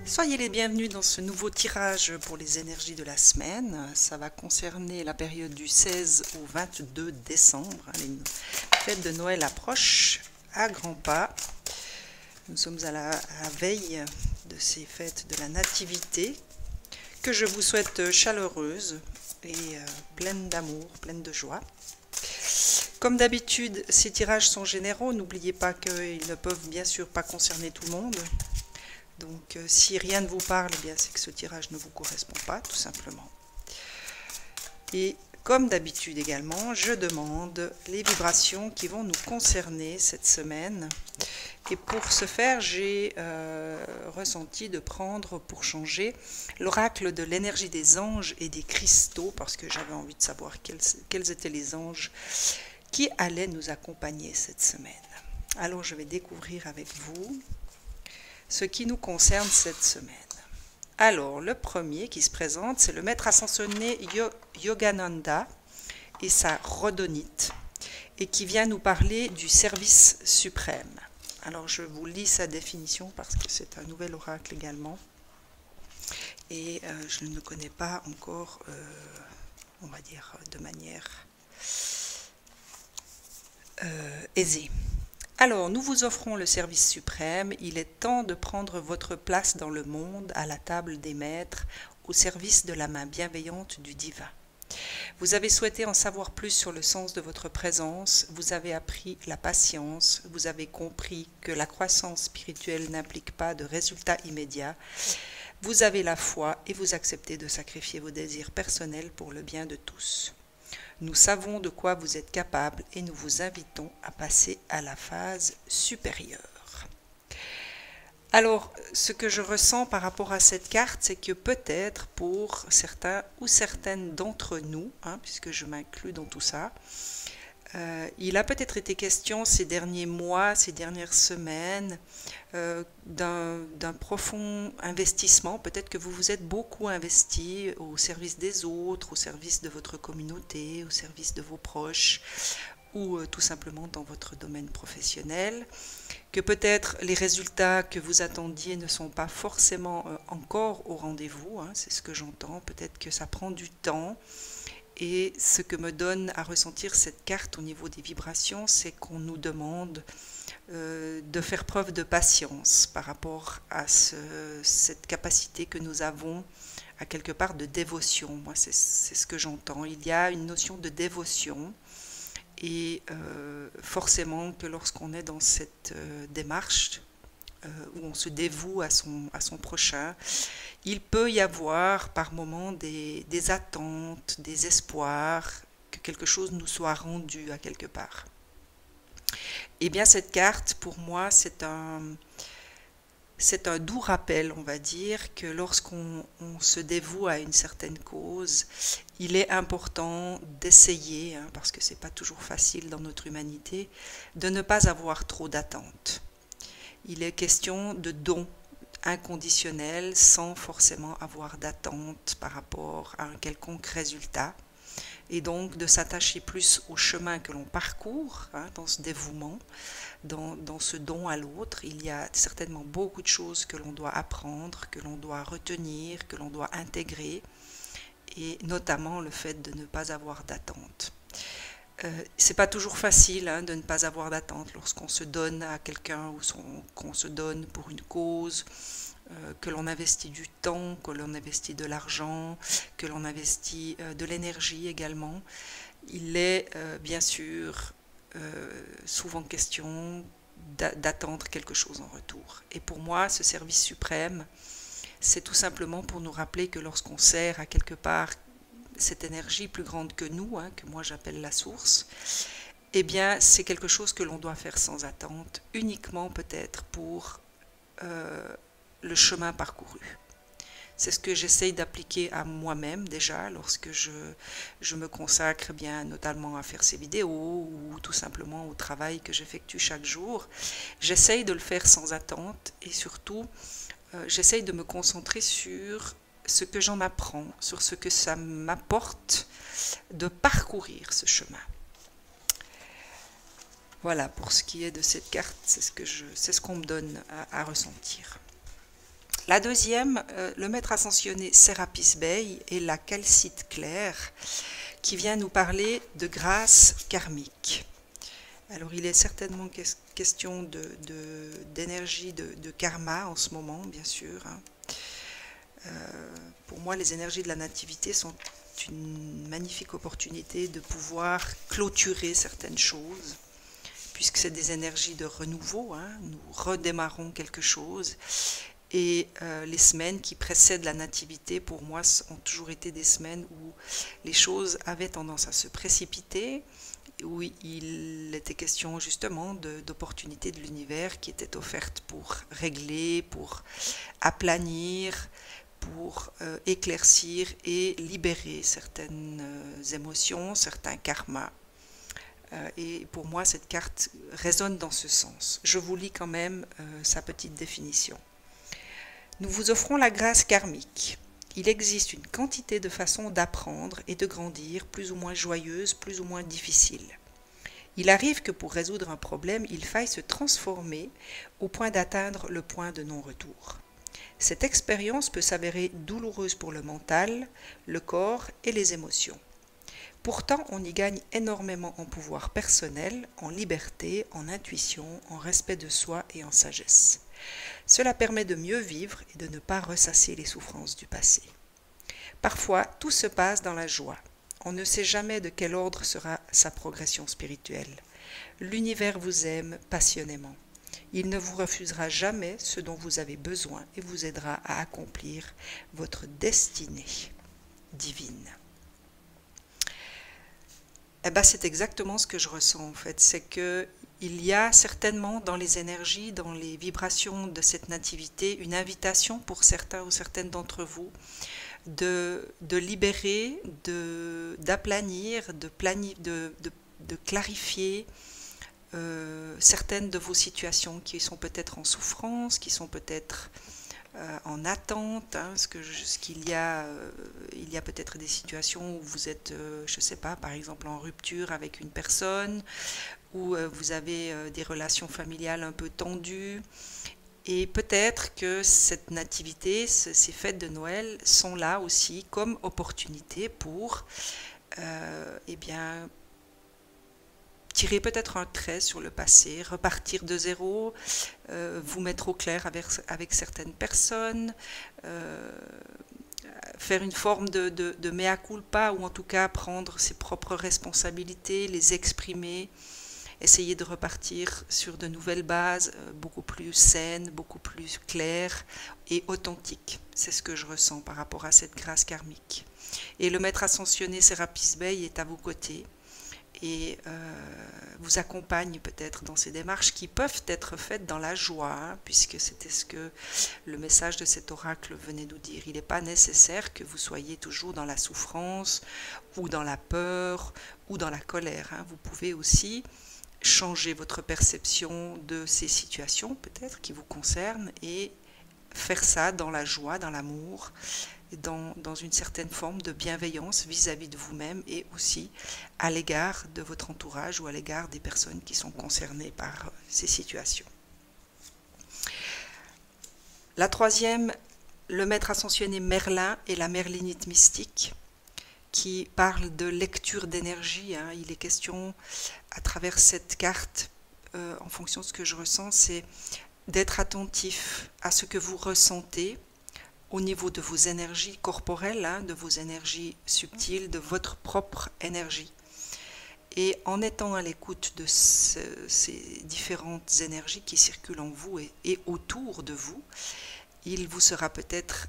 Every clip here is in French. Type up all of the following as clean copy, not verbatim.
Soyez les bienvenus dans ce nouveau tirage pour les énergies de la semaine. Ça va concerner la période du 16 au 22 décembre. Les fêtes de Noël approchent à grands pas. Nous sommes à la veille de ces fêtes de la Nativité que je vous souhaite chaleureuses et pleines d'amour, pleines de joie. Comme d'habitude, ces tirages sont généraux. N'oubliez pas qu'ils ne peuvent bien sûr pas concerner tout le monde. Donc si rien ne vous parle, eh bien c'est que ce tirage ne vous correspond pas, tout simplement. Et comme d'habitude également, je demande les vibrations qui vont nous concerner cette semaine. Et pour ce faire, j'ai ressenti de prendre pour changer l'oracle de l'énergie des anges et des cristaux, parce que j'avais envie de savoir quels étaient les anges qui allaient nous accompagner cette semaine. Alors je vais découvrir avec vous ce qui nous concerne cette semaine. Alors, le premier qui se présente, c'est le maître ascensionné Yogananda et sa rhodonite, et qui vient nous parler du service suprême. Alors, je vous lis sa définition parce que c'est un nouvel oracle également, et je ne le connais pas encore, on va dire, de manière aisée. Alors, nous vous offrons le service suprême. Il est temps de prendre votre place dans le monde, à la table des maîtres, au service de la main bienveillante du divin. Vous avez souhaité en savoir plus sur le sens de votre présence, vous avez appris la patience, vous avez compris que la croissance spirituelle n'implique pas de résultats immédiats, vous avez la foi et vous acceptez de sacrifier vos désirs personnels pour le bien de tous. Nous savons de quoi vous êtes capable et nous vous invitons à passer à la phase supérieure. Alors, ce que je ressens par rapport à cette carte, c'est que peut-être pour certains ou certaines d'entre nous, puisque je m'inclus dans tout ça, il a peut-être été question ces derniers mois, ces dernières semaines, d'un profond investissement. Peut-être que vous vous êtes beaucoup investi au service des autres, au service de votre communauté, au service de vos proches, ou tout simplement dans votre domaine professionnel, que peut-être les résultats que vous attendiez ne sont pas forcément encore au rendez-vous, c'est ce que j'entends, peut-être que ça prend du temps. Et ce que me donne à ressentir cette carte au niveau des vibrations, c'est qu'on nous demande de faire preuve de patience par rapport à cette capacité que nous avons à quelque part de dévotion. Moi, c'est ce que j'entends. Il y a une notion de dévotion et forcément que lorsqu'on est dans cette démarche où on se dévoue à son prochain, il peut y avoir par moments des attentes, des espoirs, que quelque chose nous soit rendu à quelque part. Eh bien, cette carte, pour moi, c'est un doux rappel, on va dire, que lorsqu'on se dévoue à une certaine cause, il est important d'essayer, parce que c'est pas toujours facile dans notre humanité, de ne pas avoir trop d'attentes. Il est question de don inconditionnel sans forcément avoir d'attente par rapport à un quelconque résultat, et donc de s'attacher plus au chemin que l'on parcourt dans ce dévouement, dans ce don à l'autre. Il y a certainement beaucoup de choses que l'on doit apprendre, que l'on doit retenir, que l'on doit intégrer, et notamment le fait de ne pas avoir d'attente. C'est pas toujours facile de ne pas avoir d'attente lorsqu'on se donne à quelqu'un ou qu'on se donne pour une cause, que l'on investit du temps, que l'on investit de l'argent, que l'on investit de l'énergie également. Il est bien sûr souvent question d'attendre quelque chose en retour. Et pour moi, ce service suprême, c'est tout simplement pour nous rappeler que lorsqu'on sert à quelque part cette énergie plus grande que nous, que moi j'appelle la source, eh bien c'est quelque chose que l'on doit faire sans attente, uniquement peut-être pour le chemin parcouru. C'est ce que j'essaye d'appliquer à moi-même déjà lorsque je me consacre bien notamment à faire ces vidéos ou tout simplement au travail que j'effectue chaque jour. J'essaye de le faire sans attente et surtout j'essaye de me concentrer sur ce que j'en apprends, sur ce que ça m'apporte de parcourir ce chemin. Voilà, pour ce qui est de cette carte, c'est ce qu'on me donne à ressentir. La deuxième, le maître ascensionné Sérapis Bey et la calcite claire qui vient nous parler de grâce karmique. Alors il est certainement question d'énergie de karma en ce moment, bien sûr. Pour moi, les énergies de la nativité sont une magnifique opportunité de pouvoir clôturer certaines choses, puisque c'est des énergies de renouveau, nous redémarrons quelque chose. Et les semaines qui précèdent la nativité, pour moi, ont toujours été des semaines où les choses avaient tendance à se précipiter, où il était question justement d'opportunités de l'univers qui étaient offertes pour régler, pour aplanir, pour éclaircir et libérer certaines émotions, certains karmas. Et pour moi, cette carte résonne dans ce sens. Je vous lis quand même sa petite définition. Nous vous offrons la grâce karmique. Il existe une quantité de façons d'apprendre et de grandir, plus ou moins joyeuses, plus ou moins difficiles. Il arrive que pour résoudre un problème, il faille se transformer au point d'atteindre le point de non-retour. Cette expérience peut s'avérer douloureuse pour le mental, le corps et les émotions. Pourtant, on y gagne énormément en pouvoir personnel, en liberté, en intuition, en respect de soi et en sagesse. Cela permet de mieux vivre et de ne pas ressasser les souffrances du passé. Parfois, tout se passe dans la joie. On ne sait jamais de quel ordre sera sa progression spirituelle. L'univers vous aime passionnément. Il ne vous refusera jamais ce dont vous avez besoin et vous aidera à accomplir votre destinée divine. Eh ben, c'est exactement ce que je ressens en fait. C'est que il y a certainement dans les énergies, dans les vibrations de cette nativité, une invitation pour certains ou certaines d'entre vous de libérer, d'aplanir, de clarifier certaines de vos situations qui sont peut-être en souffrance, qui sont peut-être en attente, il y a peut-être des situations où vous êtes, je ne sais pas, par exemple en rupture avec une personne, où vous avez des relations familiales un peu tendues, et peut-être que cette nativité, ces fêtes de Noël sont là aussi comme opportunité pour tirer peut-être un trait sur le passé, repartir de zéro, vous mettre au clair avec certaines personnes, faire une forme de mea culpa, ou en tout cas prendre ses propres responsabilités, les exprimer, essayer de repartir sur de nouvelles bases, beaucoup plus saines, beaucoup plus claires et authentiques. C'est ce que je ressens par rapport à cette grâce karmique. Et le maître ascensionné Sérapis Bey est à vos côtés et vous accompagne peut-être dans ces démarches qui peuvent être faites dans la joie, puisque c'était ce que le message de cet oracle venait nous dire. Il n'est pas nécessaire que vous soyez toujours dans la souffrance ou dans la peur ou dans la colère. Vous pouvez aussi changer votre perception de ces situations peut-être qui vous concernent et faire ça dans la joie, dans l'amour, dans une certaine forme de bienveillance vis-à-vis de vous-même et aussi à l'égard de votre entourage ou à l'égard des personnes qui sont concernées par ces situations. La troisième, le maître ascensionné Merlin et la merlinite mystique, qui parle de lecture d'énergie. Il est question à travers cette carte, en fonction de ce que je ressens, c'est d'être attentif à ce que vous ressentez au niveau de vos énergies corporelles, de vos énergies subtiles, de votre propre énergie. Et en étant à l'écoute de ces différentes énergies qui circulent en vous et autour de vous, il vous sera peut-être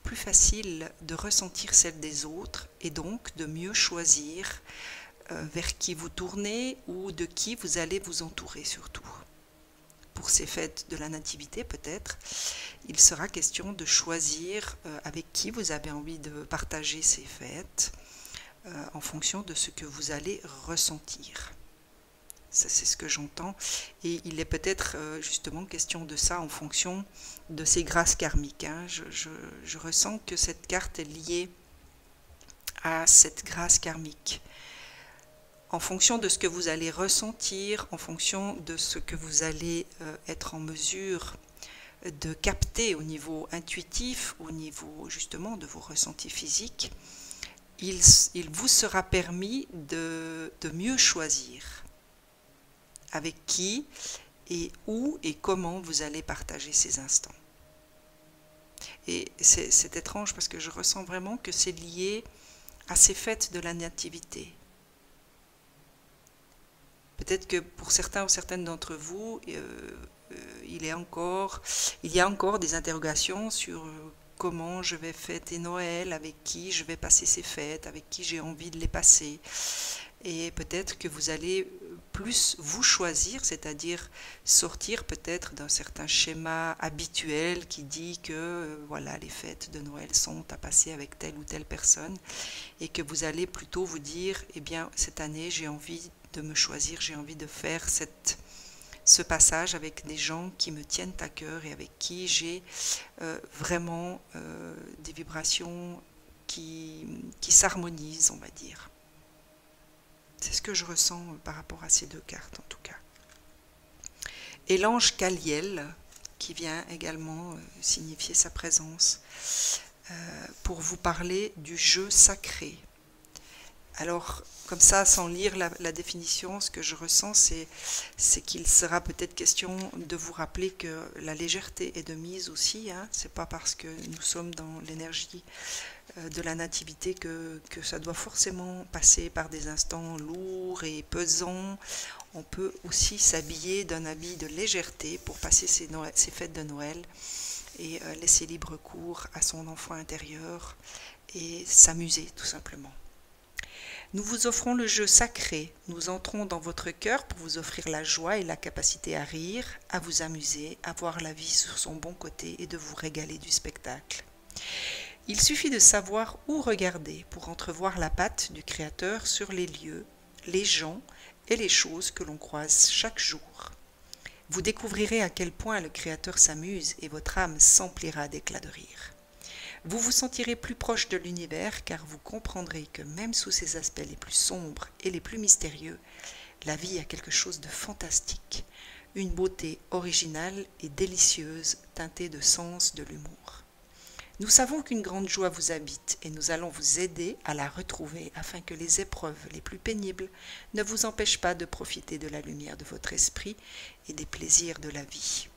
plus facile de ressentir celle des autres et donc de mieux choisir vers qui vous tournez ou de qui vous allez vous entourer surtout. Pour ces fêtes de la nativité peut-être, il sera question de choisir avec qui vous avez envie de partager ces fêtes en fonction de ce que vous allez ressentir. Ça, c'est ce que j'entends. Et il est peut-être justement question de ça en fonction de ces grâces karmiques. Je ressens que cette carte est liée à cette grâce karmique. En fonction de ce que vous allez ressentir, en fonction de ce que vous allez être en mesure de capter au niveau intuitif, au niveau justement de vos ressentis physiques, il vous sera permis de mieux choisir avec qui et où et comment vous allez partager ces instants. Et c'est étrange parce que je ressens vraiment que c'est lié à ces fêtes de la nativité. Peut-être que pour certains ou certaines d'entre vous, il y a encore des interrogations sur comment je vais fêter Noël, avec qui je vais passer ces fêtes, avec qui j'ai envie de les passer. Et peut-être que vous allez plus vous choisir, c'est-à-dire sortir peut-être d'un certain schéma habituel qui dit que voilà, les fêtes de Noël sont à passer avec telle ou telle personne, et que vous allez plutôt vous dire, eh bien cette année j'ai envie de me choisir, j'ai envie de faire ce passage avec des gens qui me tiennent à cœur et avec qui j'ai vraiment des vibrations qui s'harmonisent, on va dire. C'est ce que je ressens par rapport à ces deux cartes en tout cas. Et l'ange Caliel, qui vient également signifier sa présence, pour vous parler du jeu sacré. Alors, comme ça, sans lire la définition, ce que je ressens, c'est qu'il sera peut-être question de vous rappeler que la légèreté est de mise aussi. Hein. Ce n'est pas parce que nous sommes dans l'énergie de la nativité que ça doit forcément passer par des instants lourds et pesants. On peut aussi s'habiller d'un habit de légèreté pour passer ces fêtes de Noël et laisser libre cours à son enfant intérieur et s'amuser tout simplement. Nous vous offrons le jeu sacré. Nous entrons dans votre cœur pour vous offrir la joie et la capacité à rire, à vous amuser, à voir la vie sur son bon côté et de vous régaler du spectacle. Il suffit de savoir où regarder pour entrevoir la patte du Créateur sur les lieux, les gens et les choses que l'on croise chaque jour. Vous découvrirez à quel point le Créateur s'amuse et votre âme s'emplira d'éclats de rire. Vous vous sentirez plus proche de l'univers car vous comprendrez que même sous ses aspects les plus sombres et les plus mystérieux, la vie a quelque chose de fantastique, une beauté originale et délicieuse teintée de sens de l'humour. Nous savons qu'une grande joie vous habite et nous allons vous aider à la retrouver afin que les épreuves les plus pénibles ne vous empêchent pas de profiter de la lumière de votre esprit et des plaisirs de la vie.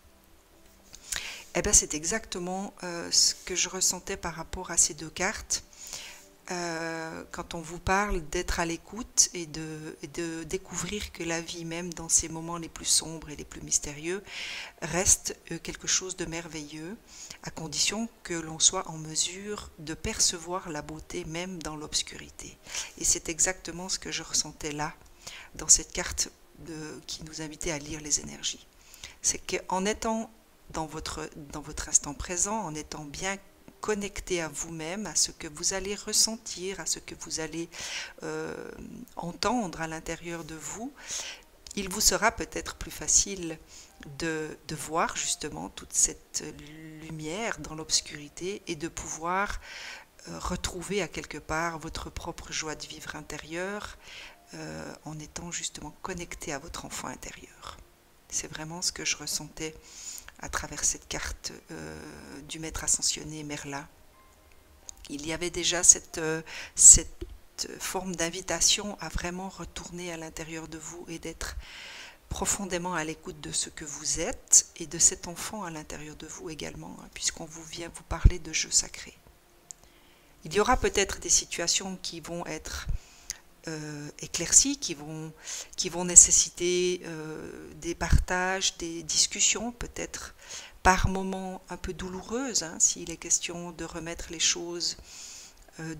Eh bien, c'est exactement ce que je ressentais par rapport à ces deux cartes. Quand on vous parle d'être à l'écoute et de découvrir que la vie, même dans ces moments les plus sombres et les plus mystérieux, reste quelque chose de merveilleux, à condition que l'on soit en mesure de percevoir la beauté même dans l'obscurité. Et c'est exactement ce que je ressentais là, dans cette carte qui nous invitait à lire les énergies. C'est qu'en étant dans votre instant présent, en étant bien connecté à vous-même, à ce que vous allez ressentir, à ce que vous allez entendre à l'intérieur de vous, il vous sera peut-être plus facile de voir justement toute cette lumière dans l'obscurité et de pouvoir retrouver à quelque part votre propre joie de vivre intérieure en étant justement connecté à votre enfant intérieur. C'est vraiment ce que je ressentais à travers cette carte du maître ascensionné Merlin. Il y avait déjà cette forme d'invitation à vraiment retourner à l'intérieur de vous et d'être profondément à l'écoute de ce que vous êtes et de cet enfant à l'intérieur de vous également, hein, puisqu'on vient vous parler de jeu sacré. Il y aura peut-être des situations qui vont être éclaircies, qui vont nécessiter des partages, des discussions, peut-être par moments un peu douloureuses, hein, s'il est question de remettre les choses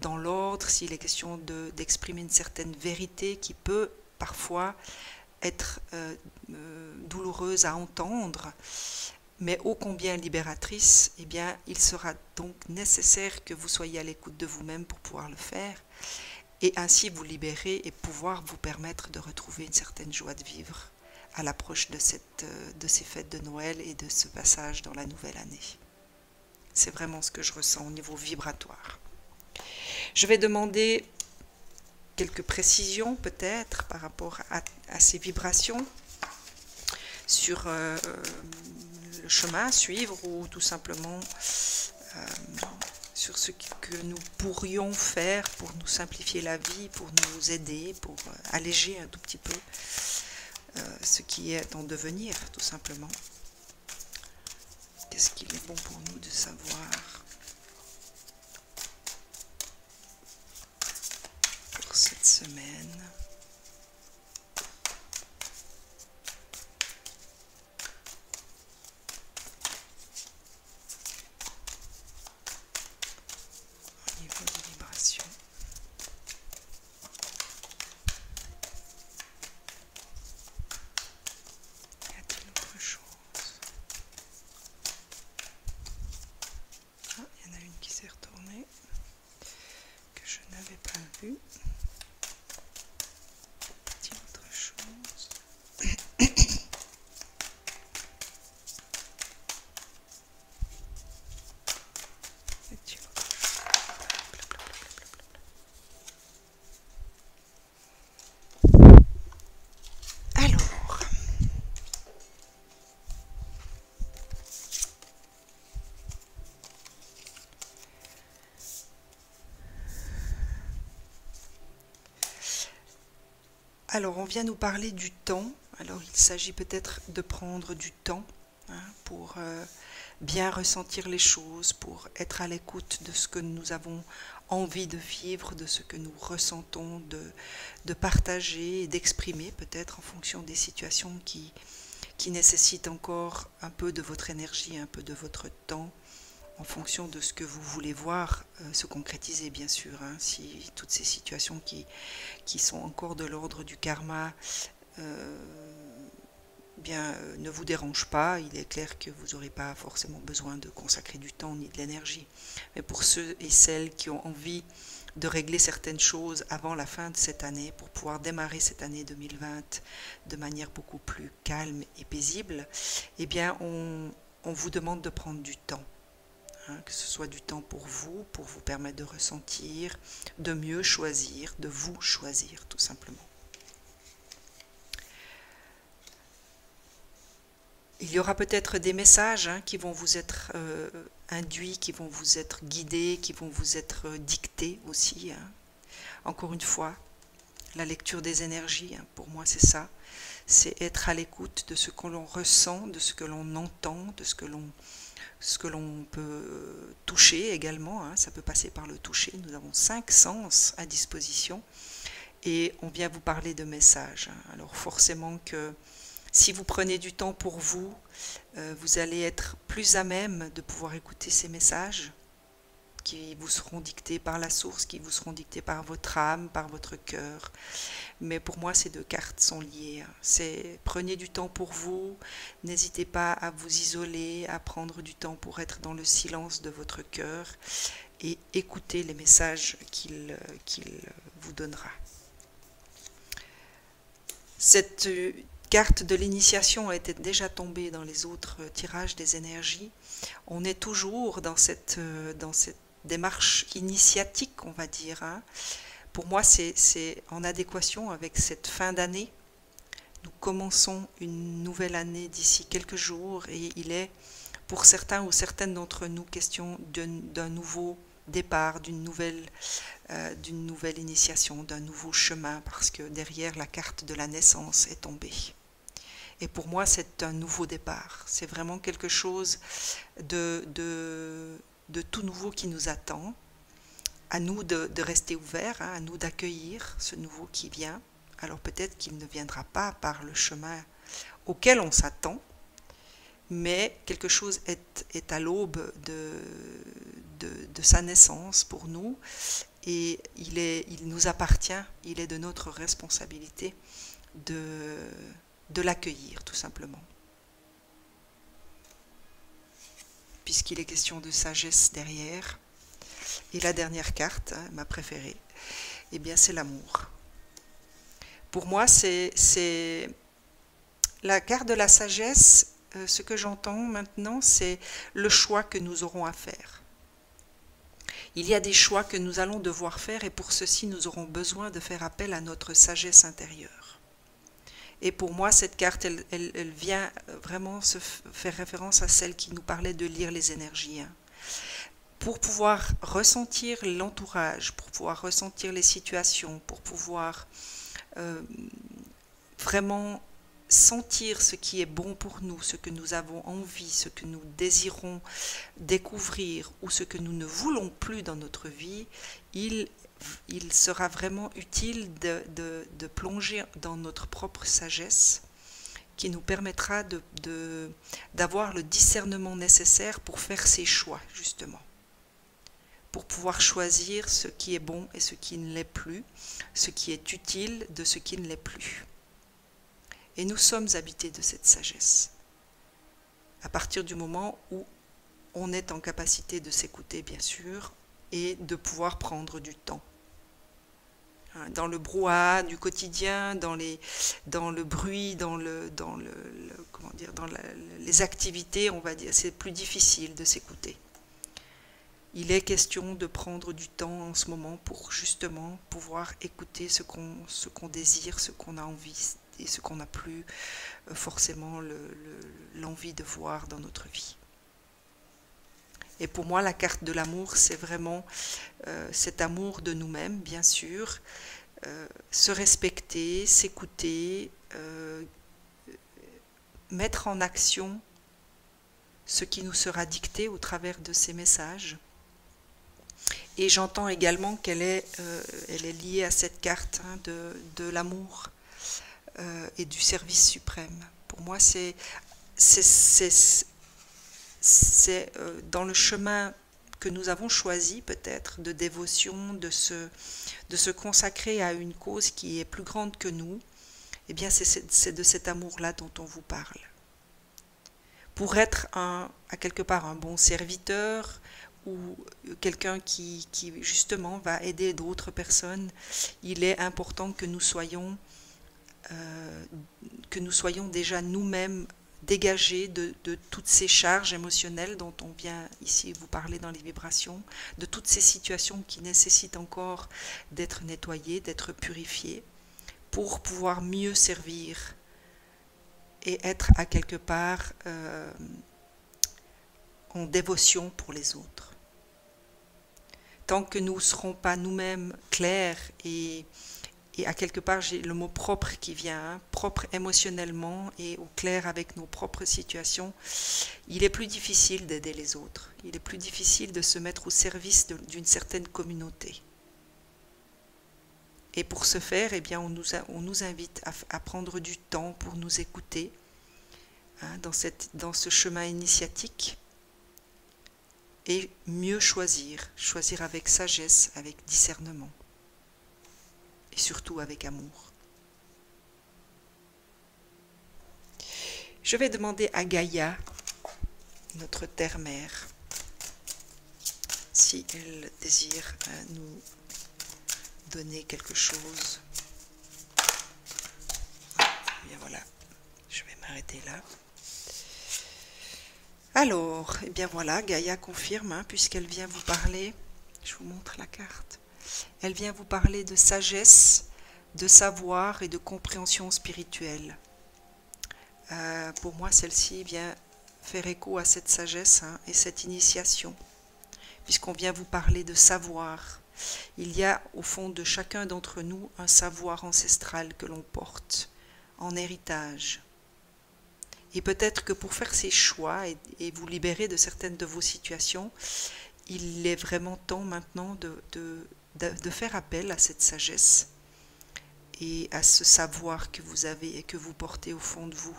dans l'ordre, s'il est question d'exprimer une certaine vérité qui peut parfois être douloureuse à entendre, mais ô combien libératrice. Eh bien, il sera donc nécessaire que vous soyez à l'écoute de vous-même pour pouvoir le faire, et ainsi vous libérer et pouvoir vous permettre de retrouver une certaine joie de vivre à l'approche de ces fêtes de Noël et de ce passage dans la nouvelle année. C'est vraiment ce que je ressens au niveau vibratoire. Je vais demander quelques précisions peut-être par rapport à ces vibrations sur le le chemin à suivre ou tout simplement sur ce que nous pourrions faire pour nous simplifier la vie, pour nous aider, pour alléger un tout petit peu ce qui est en devenir, tout simplement. Qu'est-ce qu'il est bon pour nous de savoir pour cette semaine? Au niveau des vibrations. Y a-t-il autre chose? Ah, il y en a une qui s'est retournée, que je n'avais pas vue. Y a-t-il autre chose? Y a-t-il autre chose? Alors, on vient nous parler du temps. Alors, il s'agit peut-être de prendre du temps pour bien ressentir les choses, pour être à l'écoute de ce que nous avons envie de vivre, de ce que nous ressentons, de partager et d'exprimer peut-être en fonction des situations qui nécessitent encore un peu de votre énergie, un peu de votre temps, en fonction de ce que vous voulez voir se concrétiser, bien sûr. Si toutes ces situations qui sont encore de l'ordre du karma ne vous dérangent pas, il est clair que vous n'aurez pas forcément besoin de consacrer du temps ni de l'énergie. Mais pour ceux et celles qui ont envie de régler certaines choses avant la fin de cette année, pour pouvoir démarrer cette année 2020 de manière beaucoup plus calme et paisible, eh bien on vous demande de prendre du temps. Que ce soit du temps pour vous permettre de ressentir, de mieux choisir, de vous choisir tout simplement. Il y aura peut-être des messages qui vont vous être induits, qui vont vous être guidés, qui vont vous être dictés aussi. Encore une fois, la lecture des énergies, pour moi c'est ça, c'est être à l'écoute de ce que l'on ressent, de ce que l'on entend, de ce que l'on peut toucher également, ça peut passer par le toucher. Nous avons 5 sens à disposition et on vient vous parler de messages. Alors forcément que si vous prenez du temps pour vous, vous allez être plus à même de pouvoir écouter ces messages qui vous seront dictés par la source, qui vous seront dictés par votre âme, par votre cœur. Mais pour moi, ces deux cartes sont liées. Prenez du temps pour vous, n'hésitez pas à vous isoler, à prendre du temps pour être dans le silence de votre cœur et écoutez les messages qu'il vous donnera. Cette carte de l'initiation était déjà tombée dans les autres tirages des énergies. On est toujours dans cette démarche initiatique, on va dire. Pour moi, c'est en adéquation avec cette fin d'année. Nous commençons une nouvelle année d'ici quelques jours et il est, pour certains ou certaines d'entre nous, question d'un nouveau départ, d'une nouvelle initiation, d'un nouveau chemin, parce que derrière la carte de la naissance est tombée. Et pour moi, c'est un nouveau départ. C'est vraiment quelque chose de tout nouveau qui nous attend. À nous de rester ouverts, à nous d'accueillir ce nouveau qui vient. Alors peut-être qu'il ne viendra pas par le chemin auquel on s'attend, mais quelque chose est à l'aube de sa naissance pour nous, et il nous appartient, il est de notre responsabilité de l'accueillir tout simplement. Puisqu'il est question de sagesse derrière. Et la dernière carte, ma préférée, eh bien c'est l'amour. Pour moi, c'est la carte de la sagesse. Ce que j'entends maintenant, c'est le choix que nous aurons à faire. Il y a des choix que nous allons devoir faire et pour ceci, nous aurons besoin de faire appel à notre sagesse intérieure. Et pour moi, cette carte, elle vient vraiment faire référence à celle qui nous parlait de lire les énergies. Hein. Pour pouvoir ressentir l'entourage, pour pouvoir ressentir les situations, pour pouvoir vraiment sentir ce qui est bon pour nous, ce que nous avons envie, ce que nous désirons découvrir ou ce que nous ne voulons plus dans notre vie, il sera vraiment utile de plonger dans notre propre sagesse qui nous permettra d'avoir le discernement nécessaire pour faire ces choix, justement. Pour pouvoir choisir ce qui est bon et ce qui ne l'est plus, ce qui est utile de ce qui ne l'est plus. Et nous sommes habités de cette sagesse. À partir du moment où on est en capacité de s'écouter, bien sûr, et de pouvoir prendre du temps. Dans le brouhaha du quotidien, dans le bruit, dans les activités, on va dire, c'est plus difficile de s'écouter. Il est question de prendre du temps en ce moment pour justement pouvoir écouter ce qu'on désire, ce qu'on a envie et ce qu'on n'a plus forcément l'envie de voir dans notre vie. Et pour moi, la carte de l'amour, c'est vraiment cet amour de nous-mêmes, bien sûr, se respecter, s'écouter, mettre en action ce qui nous sera dicté au travers de ces messages. Et j'entends également qu'elle est liée à cette carte hein, de l'amour et du service suprême. Pour moi, c'est dans le chemin que nous avons choisi peut-être de dévotion, de se consacrer à une cause qui est plus grande que nous, eh bien c'est de cet amour-là dont on vous parle. Pour être à quelque part un bon serviteur ou quelqu'un qui justement va aider d'autres personnes, il est important que nous soyons déjà nous-mêmes dégagés de toutes ces charges émotionnelles dont on vient ici vous parler dans les vibrations, de toutes ces situations qui nécessitent encore d'être nettoyées, d'être purifiées, pour pouvoir mieux servir et être à quelque part en dévotion pour les autres. Tant que nous ne serons pas nous-mêmes clairs et à quelque part, j'ai le mot propre qui vient, hein, propre émotionnellement et au clair avec nos propres situations, il est plus difficile d'aider les autres. Il est plus difficile de se mettre au service d'une certaine communauté. Et pour ce faire, eh bien, on nous invite à prendre du temps pour nous écouter hein, dans ce chemin initiatique et mieux choisir avec sagesse, avec discernement. Et surtout avec amour. Je vais demander à Gaïa, notre terre-mère, si elle désire nous donner quelque chose. Bien voilà, je vais m'arrêter là. Alors, eh bien voilà, Gaïa confirme, hein, puisqu'elle vient vous parler. Je vous montre la carte. Elle vient vous parler de sagesse, de savoir et de compréhension spirituelle. Pour moi, celle-ci vient faire écho à cette sagesse hein, et cette initiation, puisqu'on vient vous parler de savoir. Il y a au fond de chacun d'entre nous un savoir ancestral que l'on porte en héritage. Et peut-être que pour faire ces choix et vous libérer de certaines de vos situations, il est vraiment temps maintenant de faire appel à cette sagesse et à ce savoir que vous avez et que vous portez au fond de vous.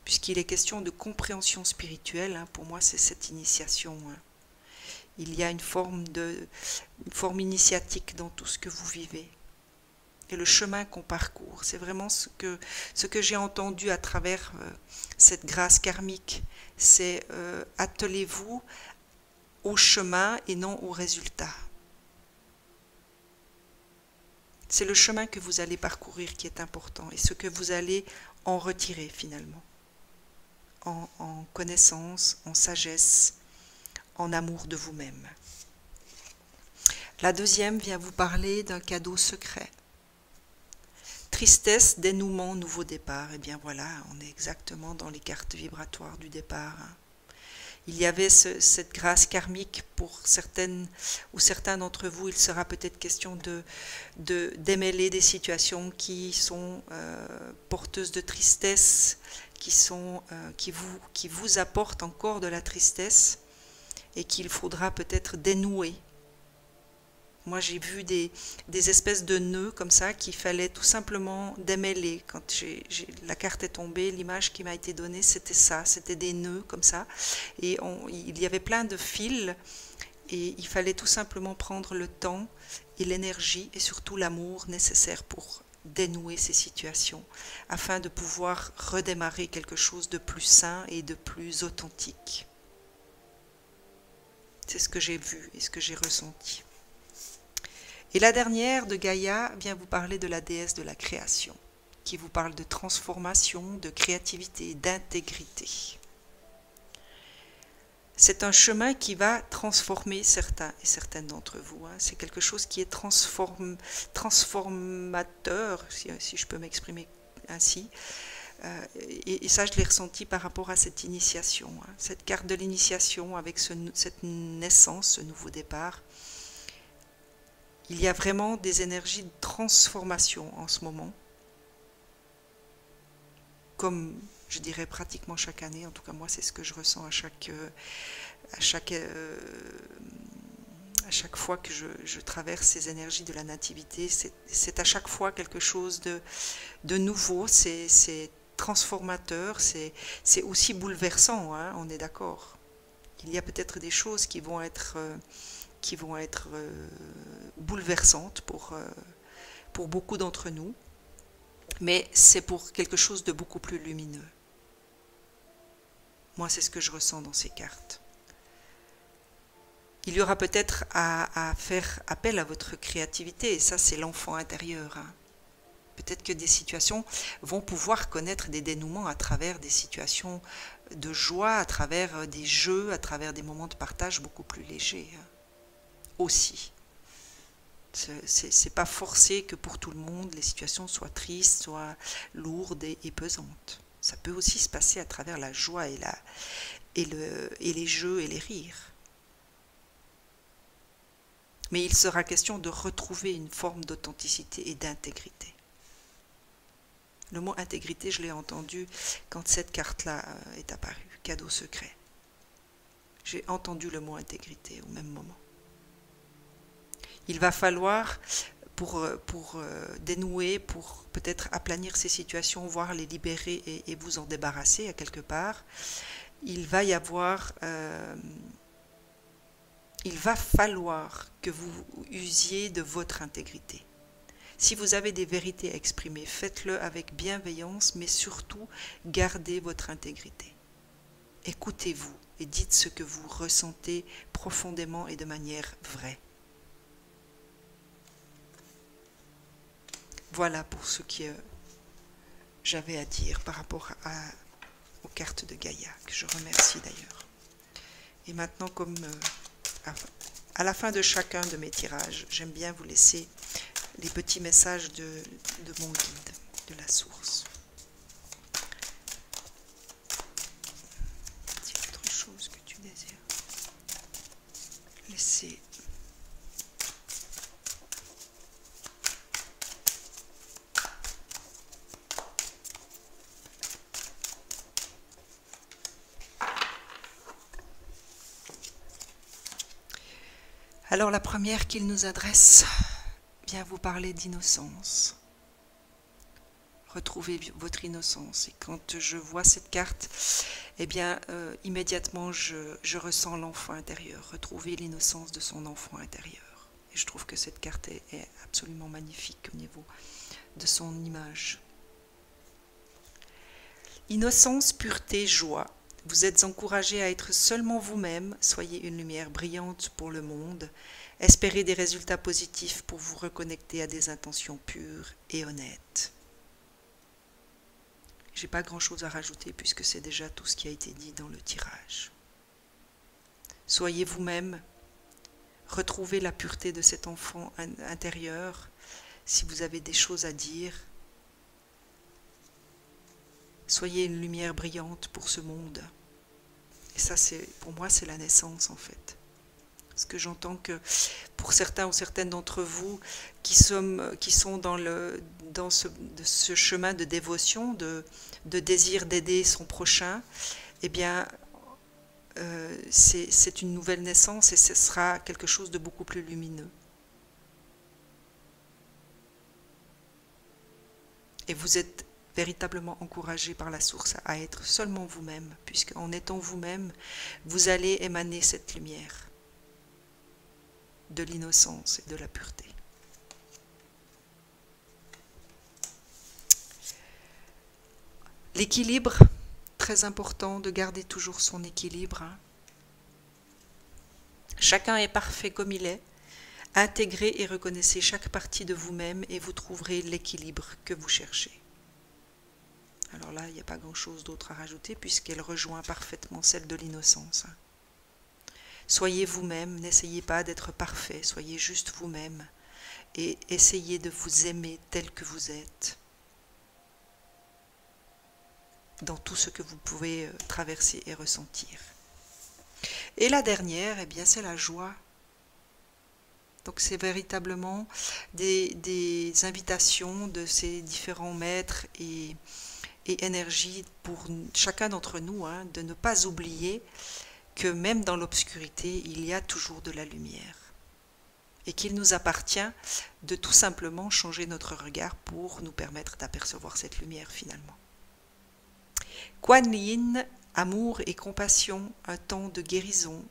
Puisqu'il est question de compréhension spirituelle, hein, pour moi c'est cette initiation. Hein. Il y a une forme initiatique dans tout ce que vous vivez. Et le chemin qu'on parcourt, c'est vraiment ce que j'ai entendu à travers cette grâce karmique. C'est attelez-vous au chemin et non au résultat. C'est le chemin que vous allez parcourir qui est important et ce que vous allez en retirer finalement. En connaissance, en sagesse, en amour de vous-même. La deuxième vient vous parler d'un cadeau secret. tristesse, dénouement, nouveau départ. Eh bien voilà, on est exactement dans les cartes vibratoires du départ. Il y avait cette grâce karmique pour certaines ou certains d'entre vous. Il sera peut-être question de démêler des situations qui sont porteuses de tristesse, qui vous apportent encore de la tristesse et qu'il faudra peut-être dénouer. Moi, j'ai vu des espèces de nœuds comme ça qu'il fallait tout simplement démêler. Quand la carte est tombée, l'image qui m'a été donnée, c'était ça. C'était des nœuds comme ça. Et il y avait plein de fils. Et il fallait tout simplement prendre le temps et l'énergie et surtout l'amour nécessaire pour dénouer ces situations afin de pouvoir redémarrer quelque chose de plus sain et de plus authentique. C'est ce que j'ai vu et ce que j'ai ressenti. Et la dernière de Gaïa vient vous parler de la déesse de la création, qui vous parle de transformation, de créativité, d'intégrité. C'est un chemin qui va transformer certains et certaines d'entre vous. C'est quelque chose qui est transformateur, si je peux m'exprimer ainsi. Et ça, je l'ai ressenti par rapport à cette initiation, cette carte de l'initiation avec cette naissance, ce nouveau départ. Il y a vraiment des énergies de transformation en ce moment, comme je dirais pratiquement chaque année. En tout cas, moi, c'est ce que je ressens à chaque fois que je traverse ces énergies de la nativité. C'est à chaque fois quelque chose de nouveau, c'est transformateur, c'est aussi bouleversant, on est d'accord. Il y a peut-être des choses qui vont être bouleversantes pour beaucoup d'entre nous, mais c'est pour quelque chose de beaucoup plus lumineux. Moi, c'est ce que je ressens dans ces cartes. Il y aura peut-être à faire appel à votre créativité, et ça, c'est l'enfant intérieur. Peut-être que des situations vont pouvoir connaître des dénouements à travers des situations de joie, à travers des jeux, à travers des moments de partage beaucoup plus légers. Aussi. C'est pas forcé que pour tout le monde les situations soient tristes, soient lourdes et pesantes. Ça peut aussi se passer à travers la joie et les jeux et les rires. Mais il sera question de retrouver une forme d'authenticité et d'intégrité. Le mot intégrité, je l'ai entendu quand cette carte-là est apparue, cadeau secret. J'ai entendu le mot intégrité au même moment. Il va falloir, pour dénouer, pour peut-être aplanir ces situations, voire les libérer et vous en débarrasser à quelque part, il va falloir que vous usiez de votre intégrité. Si vous avez des vérités à exprimer, faites-le avec bienveillance, mais surtout, gardez votre intégrité. Écoutez-vous et dites ce que vous ressentez profondément et de manière vraie. Voilà pour ce que j'avais à dire par rapport aux cartes de Gaïa, que je remercie d'ailleurs. Et maintenant, comme à la fin de chacun de mes tirages, j'aime bien vous laisser les petits messages de mon guide, de la source. Est-il autre chose que tu désires laisser? Alors la première qu'il nous adresse vient vous parler d'innocence. Retrouvez votre innocence. Et quand je vois cette carte, eh bien, immédiatement, je ressens l'enfant intérieur. Retrouver l'innocence de son enfant intérieur. Et je trouve que cette carte est absolument magnifique au niveau de son image. Innocence, pureté, joie. Vous êtes encouragé à être seulement vous-même, soyez une lumière brillante pour le monde, espérez des résultats positifs pour vous reconnecter à des intentions pures et honnêtes. J'ai pas grand-chose à rajouter puisque c'est déjà tout ce qui a été dit dans le tirage. Soyez vous-même, retrouvez la pureté de cet enfant intérieur. Si vous avez des choses à dire, Soyez une lumière brillante pour ce monde. Et ça, pour moi, c'est la naissance en fait. Parce que j'entends que pour certains ou certaines d'entre vous qui sont dans ce chemin de dévotion, de désir d'aider son prochain, eh bien, c'est une nouvelle naissance et ce sera quelque chose de beaucoup plus lumineux. Et vous êtes véritablement encouragé par la source à être seulement vous-même, puisqu'en étant vous-même, vous allez émaner cette lumière de l'innocence et de la pureté. L'équilibre, très important de garder toujours son équilibre. Chacun est parfait comme il est. Intégrez et reconnaissez chaque partie de vous-même et vous trouverez l'équilibre que vous cherchez. Alors là, il n'y a pas grand-chose d'autre à rajouter puisqu'elle rejoint parfaitement celle de l'innocence. Soyez vous-même, n'essayez pas d'être parfait, soyez juste vous-même et essayez de vous aimer tel que vous êtes dans tout ce que vous pouvez traverser et ressentir. Et la dernière, eh bien, c'est la joie. Donc c'est véritablement des invitations de ces différents maîtres et énergies pour chacun d'entre nous, de ne pas oublier que même dans l'obscurité, il y a toujours de la lumière. Et qu'il nous appartient de tout simplement changer notre regard pour nous permettre d'apercevoir cette lumière finalement. Kuan Yin, amour et compassion, un temps de guérison.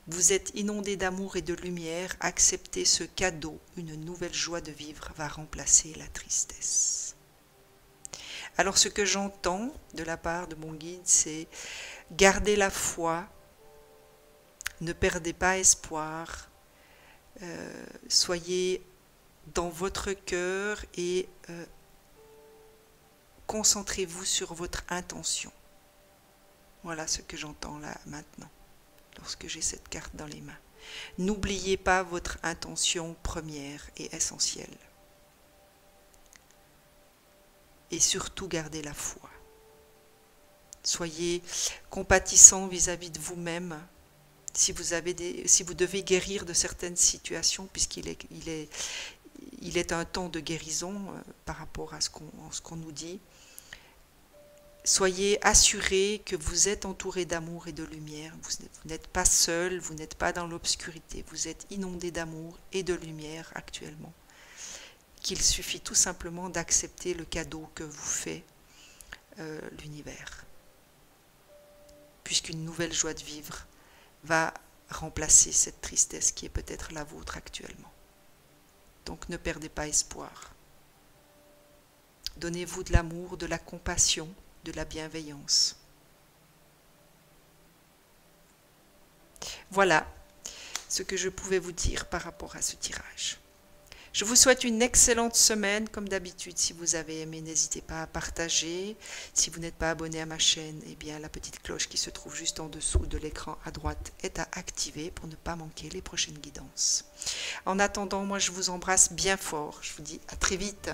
Vous êtes inondé d'amour et de lumière, acceptez ce cadeau, une nouvelle joie de vivre va remplacer la tristesse. Alors ce que j'entends de la part de mon guide, c'est gardez la foi, ne perdez pas espoir, soyez dans votre cœur et concentrez-vous sur votre intention. Voilà ce que j'entends là maintenant, lorsque j'ai cette carte dans les mains. N'oubliez pas votre intention première et essentielle. Et surtout, gardez la foi. Soyez compatissant vis-à-vis de vous-même. Si vous devez guérir de certaines situations, puisqu'il est un temps de guérison par rapport à ce qu'on nous dit, soyez assurés que vous êtes entouré d'amour et de lumière. Vous n'êtes pas seul, vous n'êtes pas dans l'obscurité, vous êtes inondé d'amour et de lumière actuellement. Qu'il suffit tout simplement d'accepter le cadeau que vous fait l'univers. Puisqu'une nouvelle joie de vivre va remplacer cette tristesse qui est peut-être la vôtre actuellement. Donc ne perdez pas espoir. Donnez-vous de l'amour, de la compassion, de la bienveillance. Voilà ce que je pouvais vous dire par rapport à ce tirage. Je vous souhaite une excellente semaine, comme d'habitude. Si vous avez aimé, n'hésitez pas à partager. Si vous n'êtes pas abonné à ma chaîne, eh bien, la petite cloche qui se trouve juste en dessous de l'écran à droite est à activer pour ne pas manquer les prochaines guidances. En attendant, moi je vous embrasse bien fort. Je vous dis à très vite.